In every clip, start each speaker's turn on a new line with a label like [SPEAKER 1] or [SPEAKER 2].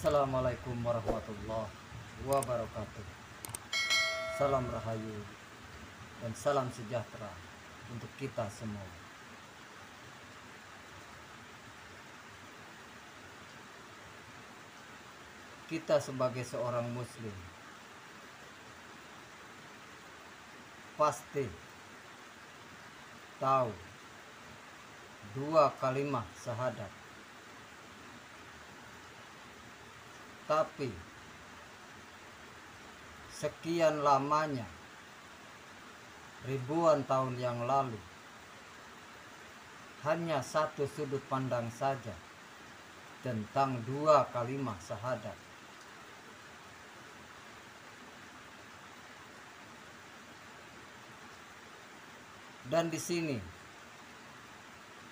[SPEAKER 1] Assalamualaikum warahmatullahi wabarakatuh. Salam rahayu dan salam sejahtera untuk kita semua. Kita sebagai seorang muslim pasti tahu dua kalimat syahadat. Tapi sekian lamanya, ribuan tahun yang lalu, hanya satu sudut pandang saja tentang dua kalimat syahadat. Dan di sini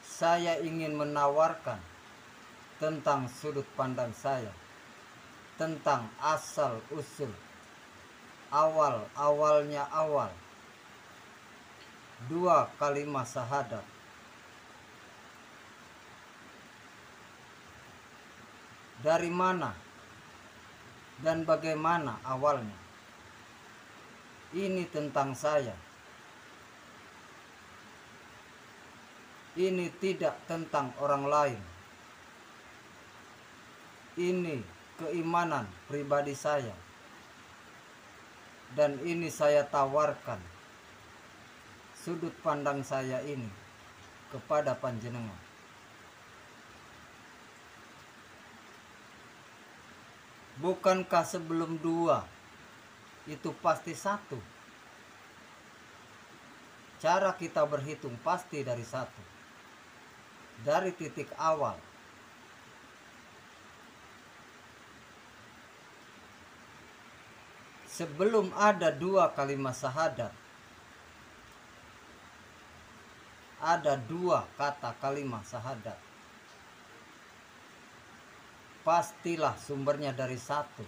[SPEAKER 1] saya ingin menawarkan tentang sudut pandang saya, tentang asal usul awalnya dua kalimat syahadat. Dari mana dan bagaimana awalnya? Ini tentang saya. Ini tidak tentang orang lain. Ini keimanan pribadi saya, dan ini saya tawarkan sudut pandang saya ini kepada panjenengan. Bukankah sebelum dua itu pasti satu? Cara kita berhitung pasti dari satu, dari titik awal. Sebelum ada dua kalimat syahadat, ada dua kata kalimat syahadat. Pastilah sumbernya dari satu.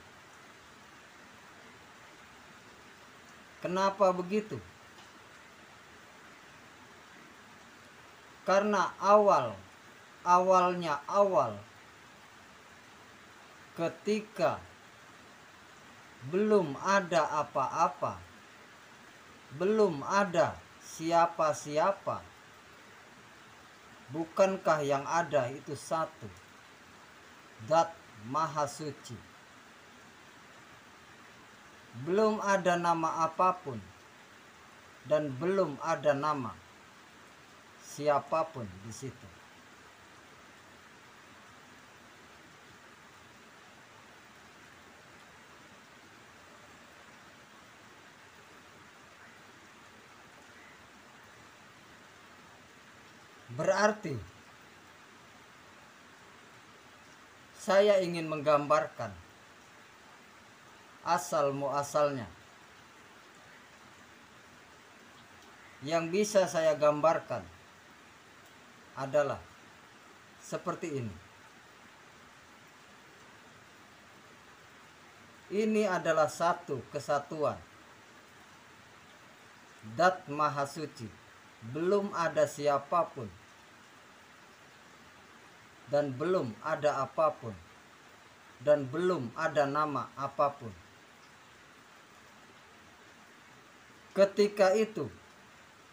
[SPEAKER 1] Kenapa begitu? Karena awalnya ketika belum ada apa-apa, belum ada siapa-siapa, bukankah yang ada itu satu, Zat Maha Suci? Belum ada nama apapun dan belum ada nama siapapun di situ. Berarti saya ingin menggambarkan asal muasalnya. Yang bisa saya gambarkan adalah seperti ini. Ini adalah satu kesatuan, Zat Maha Suci. Belum ada siapapun dan belum ada apapun dan belum ada nama apapun. Ketika itu,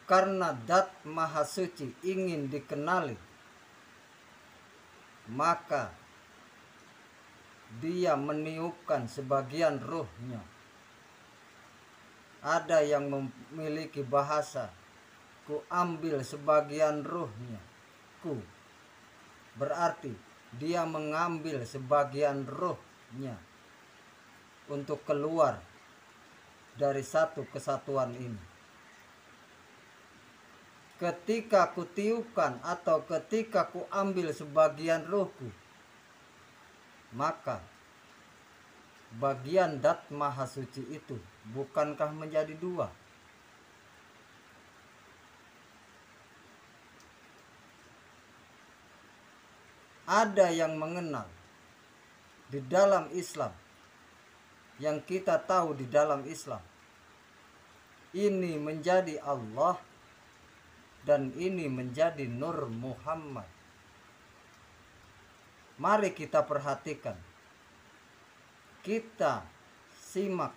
[SPEAKER 1] karena Zat Maha Suci ingin dikenali, maka dia meniupkan sebagian ruhnya. Ada yang memiliki bahasa, ku ambil sebagian ruhnya, ku. Berarti dia mengambil sebagian ruhnya untuk keluar dari satu kesatuan ini. Ketika ku tiupkan atau ketika ku ambil sebagian ruhku, maka bagian Zat Maha Suci itu bukankah menjadi dua? Ada yang mengenal di dalam Islam, yang kita tahu di dalam Islam, ini menjadi Allah dan ini menjadi Nur Muhammad. Mari kita perhatikan kita simak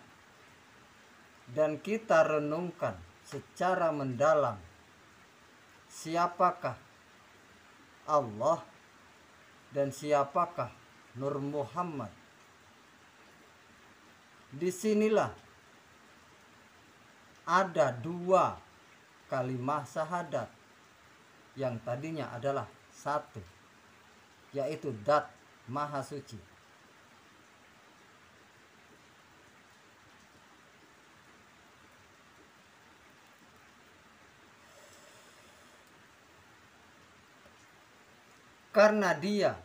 [SPEAKER 1] dan kita renungkan secara mendalam siapakah Allah dan siapakah Nur Muhammad. Disinilah ada dua kalimat syahadat yang tadinya adalah satu, yaitu Dat Maha Suci. Karena dia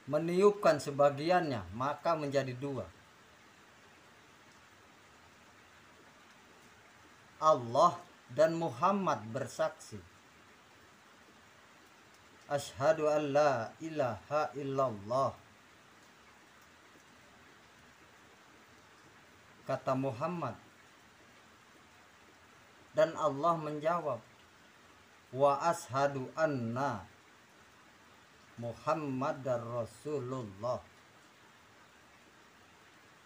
[SPEAKER 1] meniupkan sebagiannya, maka menjadi dua. Allah dan Muhammad bersaksi, asyhadu an la ilaha illallah. Kata Muhammad, dan Allah menjawab, wa ashadu anna Muhammadar Rasulullah.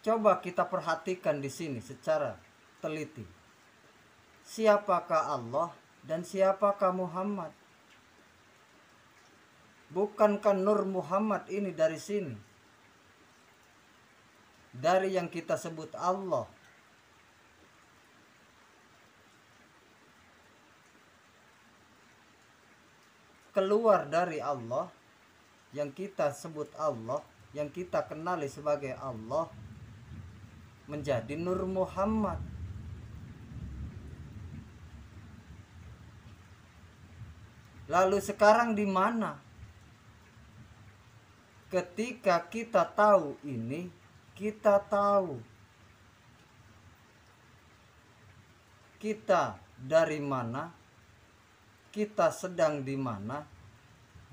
[SPEAKER 1] Coba kita perhatikan di sini secara teliti. Siapakah Allah dan siapakah Muhammad? Bukankah Nur Muhammad ini dari sini? Dari yang kita sebut Allah. Keluar dari Allah, yang kita sebut Allah, yang kita kenali sebagai Allah, menjadi Nur Muhammad. Lalu sekarang di mana? Ketika kita tahu ini, kita tahu kita dari mana, kita sedang di mana,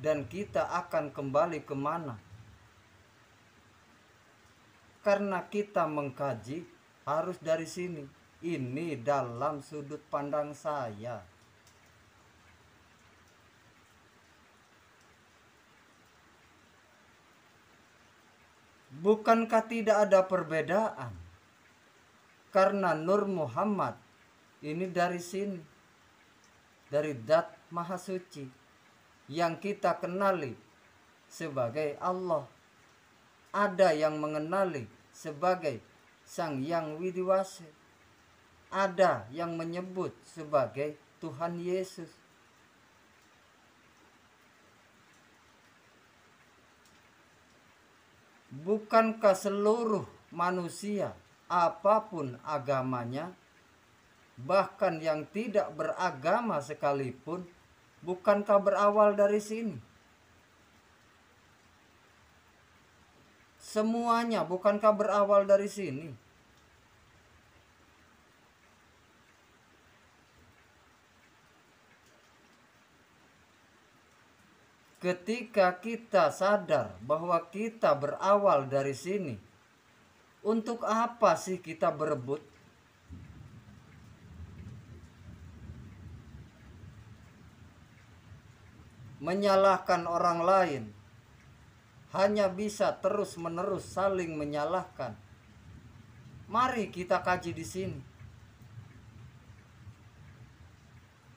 [SPEAKER 1] dan kita akan kembali kemana. Karena kita mengkaji harus dari sini. Ini dalam sudut pandang saya. Bukankah tidak ada perbedaan? Karena Nur Muhammad ini dari sini, dari Dat Maha Suci yang kita kenali sebagai Allah. Ada yang mengenali sebagai Sang Yang Widiwasa. Ada yang menyebut sebagai Tuhan Yesus. Bukankah seluruh manusia, apapun agamanya, bahkan yang tidak beragama sekalipun, bukankah berawal dari sini? Semuanya bukankah berawal dari sini? Ketika kita sadar bahwa kita berawal dari sini, untuk apa sih kita berebut? Menyalahkan orang lain, hanya bisa terus-menerus saling menyalahkan. Mari kita kaji di sini.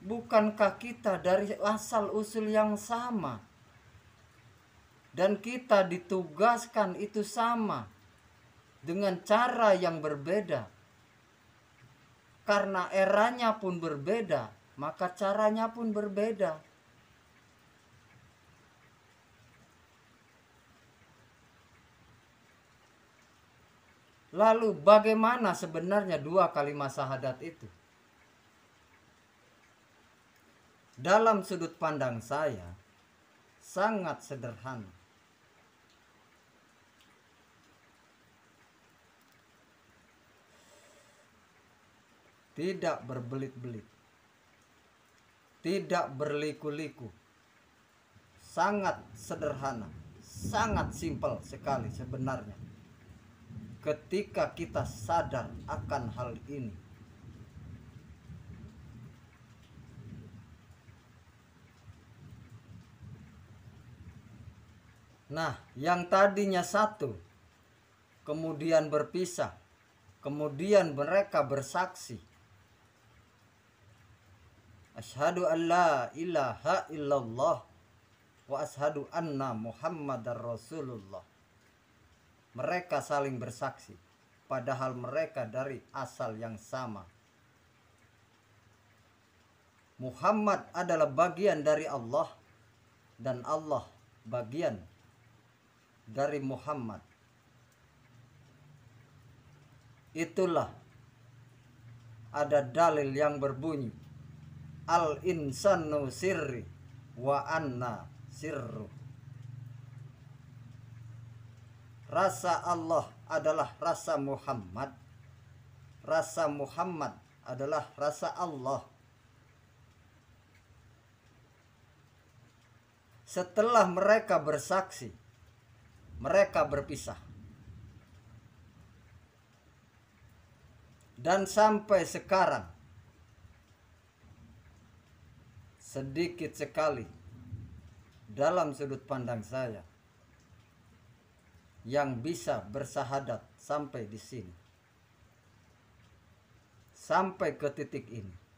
[SPEAKER 1] Bukankah kita dari asal usul yang sama? Dan kita ditugaskan itu sama, dengan cara yang berbeda. Karena eranya pun berbeda, maka caranya pun berbeda. Lalu bagaimana sebenarnya dua kalimat syahadat itu? Dalam sudut pandang saya, sangat sederhana. Tidak berbelit-belit, tidak berliku-liku, sangat sederhana, sangat simpel sekali sebenarnya. Ketika kita sadar akan hal ini, Nah, yang tadinya satu, kemudian berpisah, kemudian mereka bersaksi, asyhadu an la ilaha illallah wa asyhadu anna muhammadar rasulullah. Mereka saling bersaksi, padahal mereka dari asal yang sama. Muhammad adalah bagian dari Allah, dan Allah bagian dari Muhammad. Itulah ada dalil yang berbunyi, al insanu sirri wa anna sirru. Rasa Allah adalah rasa Muhammad, rasa Muhammad adalah rasa Allah. Setelah mereka bersaksi, mereka berpisah. Dan sampai sekarang, sedikit sekali dalam sudut pandang saya yang bisa bersahadat sampai di sini, sampai ke titik ini.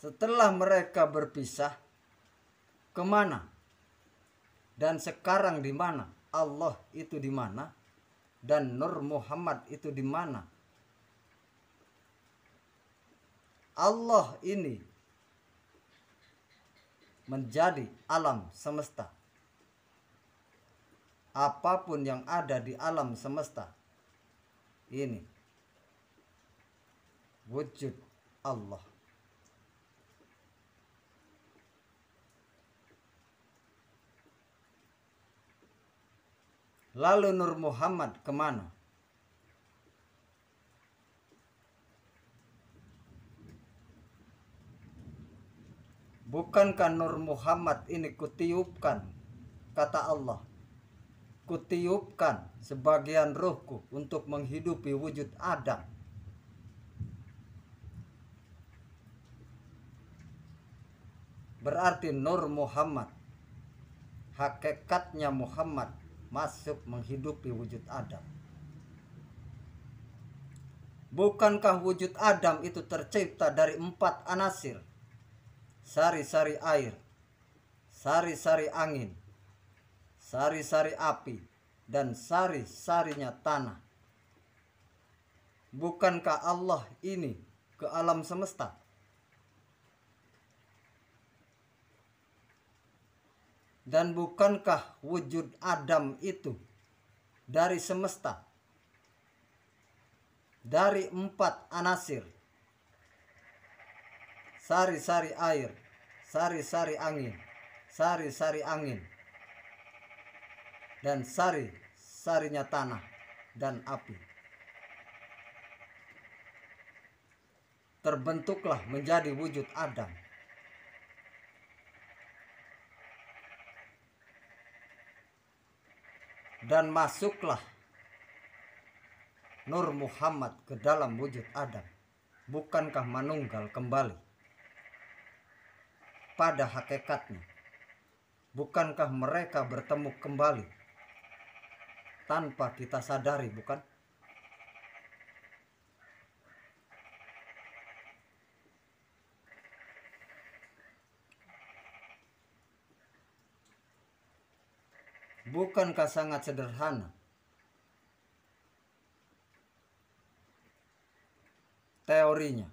[SPEAKER 1] Setelah mereka berpisah, kemana? Dan sekarang di mana? Allah itu di mana? Dan Nur Muhammad itu di mana? Allah ini menjadi alam semesta. Apapun yang ada di alam semesta ini wujud Allah. Lalu Nur Muhammad kemana? Bukankah Nur Muhammad ini kutiupkan, kata Allah, kutiupkan sebagian ruhku untuk menghidupi wujud Adam. Berarti Nur Muhammad, hakikatnya Muhammad masuk menghidupi wujud Adam. Bukankah wujud Adam itu tercipta dari 4 anasir? Sari-sari air, sari-sari angin, sari-sari api, dan sari-sarinya tanah. Bukankah Allah ini ke alam semesta? Dan bukankah wujud Adam itu dari semesta, dari 4 anasir, sari-sari air, sari-sari angin, dan sari-sarinya tanah dan api. Terbentuklah menjadi wujud Adam. Dan masuklah Nur Muhammad ke dalam wujud Adam. Bukankah manunggal kembali pada hakikatnya? Bukankah mereka bertemu kembali tanpa kita sadari, bukan? Bukankah sangat sederhana teorinya?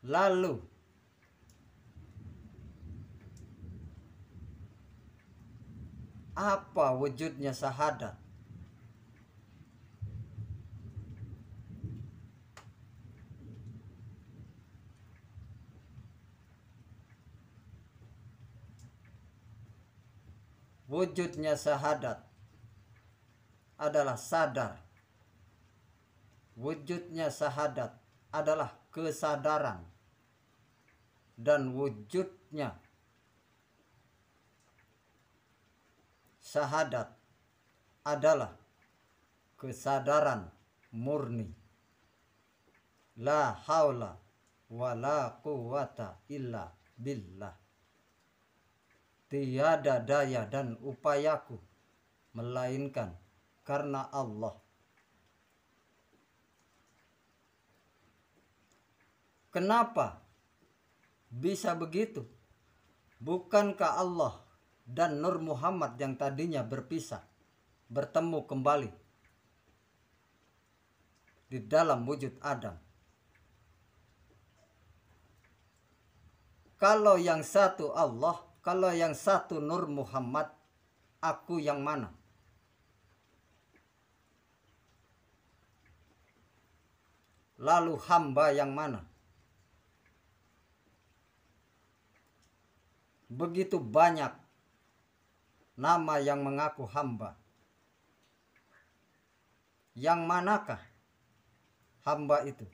[SPEAKER 1] Lalu apa wujudnya syahadat? Wujudnya syahadat adalah sadar. Wujudnya syahadat adalah kesadaran. Dan wujudnya syahadat adalah kesadaran murni. La haula wa la quwata illa billah. Tiada daya dan upayaku melainkan karena Allah. Kenapa bisa begitu? Bukankah Allah dan Nur Muhammad yang tadinya berpisah bertemu kembali di dalam wujud Adam? Kalau yang satu Allah, kalau yang satu Nur Muhammad, aku yang mana? Lalu hamba yang mana? Begitu banyak nama yang mengaku hamba. Yang manakah hamba itu?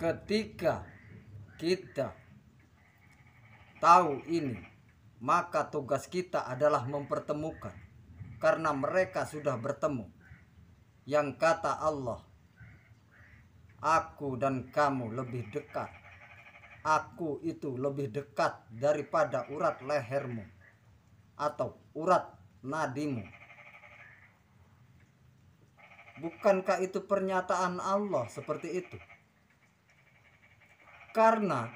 [SPEAKER 1] Ketika kita tahu ini, maka tugas kita adalah mempertemukan, karena mereka sudah bertemu. Yang kata Allah, aku dan kamu lebih dekat. Aku itu lebih dekat daripada urat lehermu atau urat nadimu. Bukankah itu pernyataan Allah seperti itu? Karena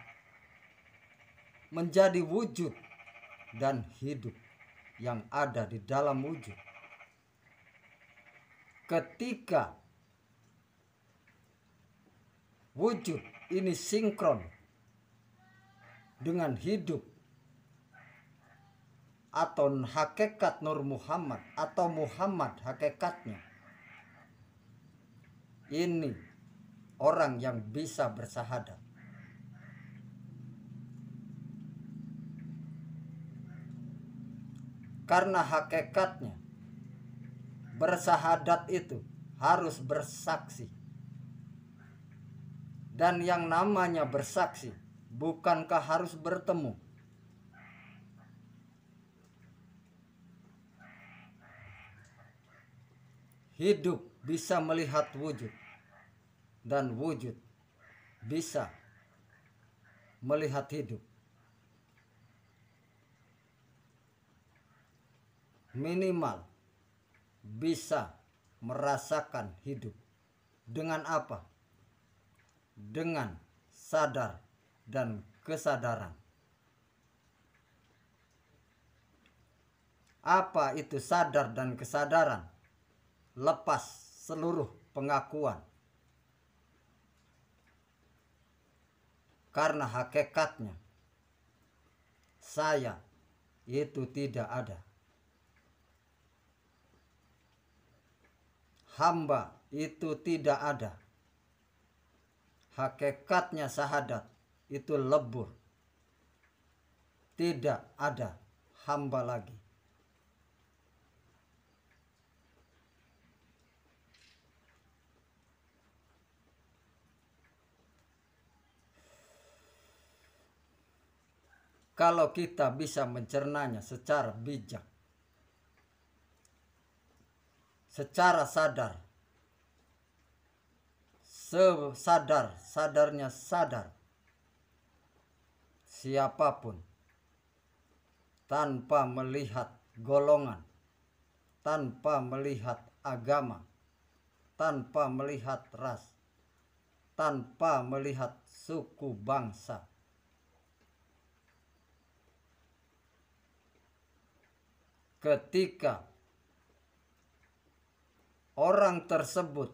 [SPEAKER 1] menjadi wujud dan hidup yang ada di dalam wujud. Ketika wujud ini sinkron dengan hidup atau hakikat Nur Muhammad atau Muhammad hakikatnya, ini orang yang bisa bersahadat. Karena hakikatnya bersahadat itu harus bersaksi. Dan yang namanya bersaksi bukankah harus bertemu? Hidup bisa melihat wujud dan wujud bisa melihat hidup. Minimal bisa merasakan hidup. Dengan apa? Dengan sadar dan kesadaran. Apa itu sadar dan kesadaran? Lepas seluruh pengakuan. Karena hakikatnya saya itu tidak ada. Hamba itu tidak ada. Hakikatnya syahadat itu lebur. Tidak ada hamba lagi. Kalau kita bisa mencernanya secara bijak, secara sadar, sesadar-sadarnya sadar, siapapun, tanpa melihat golongan, tanpa melihat agama, tanpa melihat ras, tanpa melihat suku bangsa, ketika orang tersebut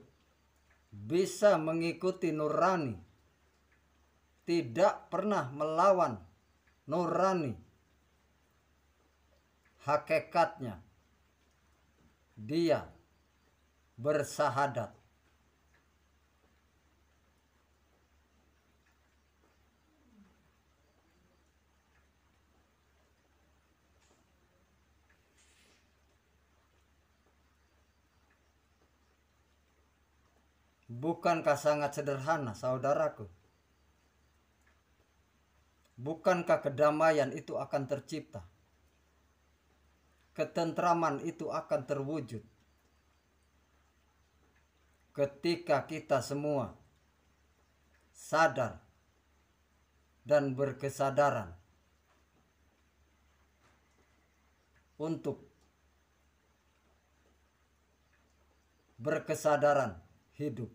[SPEAKER 1] bisa mengikuti nurani, tidak pernah melawan nurani, hakikatnya dia bersahadat. Bukankah sangat sederhana, saudaraku? Bukankah kedamaian itu akan tercipta? Ketentraman itu akan terwujud ketika kita semua sadar dan berkesadaran untuk berkesadaran hidup.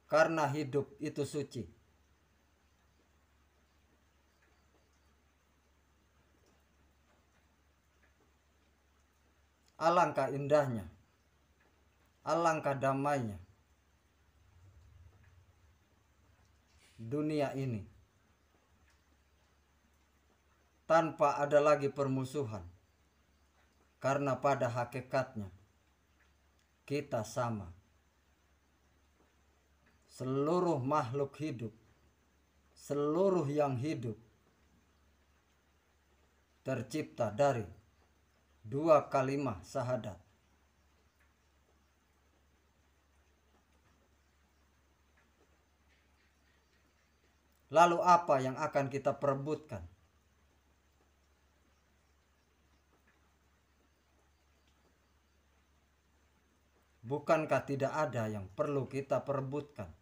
[SPEAKER 1] Karena hidup itu suci. Alangkah indahnya, alangkah damainya dunia ini tanpa ada lagi permusuhan, karena pada hakikatnya kita sama. Seluruh makhluk hidup, seluruh yang hidup tercipta dari dua kalimat syahadat. Lalu apa yang akan kita perebutkan? Bukankah tidak ada yang perlu kita perebutkan?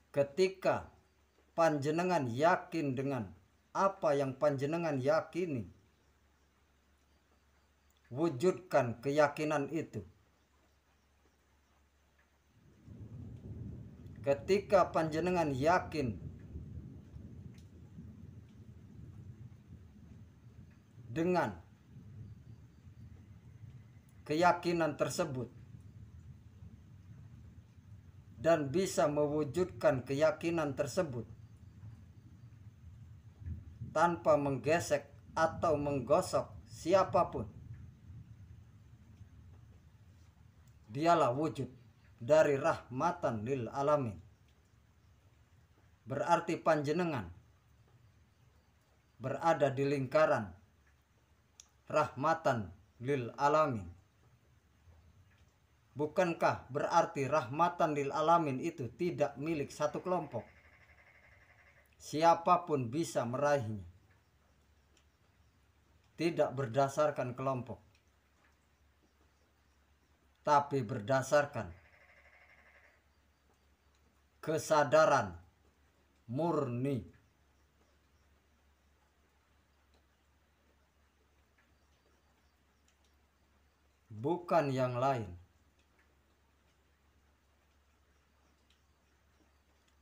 [SPEAKER 1] Ketika panjenengan yakin dengan apa yang panjenengan yakini, wujudkan keyakinan itu. Ketika panjenengan yakin dengan keyakinan tersebut dan bisa mewujudkan keyakinan tersebut tanpa menggesek atau menggosok siapapun, dialah wujud dari rahmatan lil alamin. Berarti panjenengan berada di lingkaran rahmatan lil alamin. Bukankah berarti rahmatan lil alamin itu tidak milik satu kelompok? Siapapun bisa meraihnya. Tidak berdasarkan kelompok, tapi berdasarkan kesadaran murni. Bukan yang lain.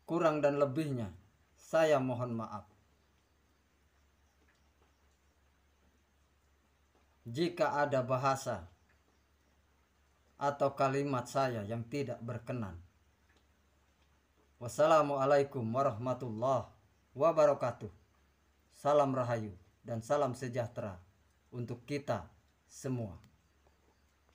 [SPEAKER 1] Kurang dan lebihnya saya mohon maaf. Jika ada bahasa atau kalimat saya yang tidak berkenan. Wassalamualaikum warahmatullahi wabarakatuh. Salam rahayu dan salam sejahtera untuk kita semua.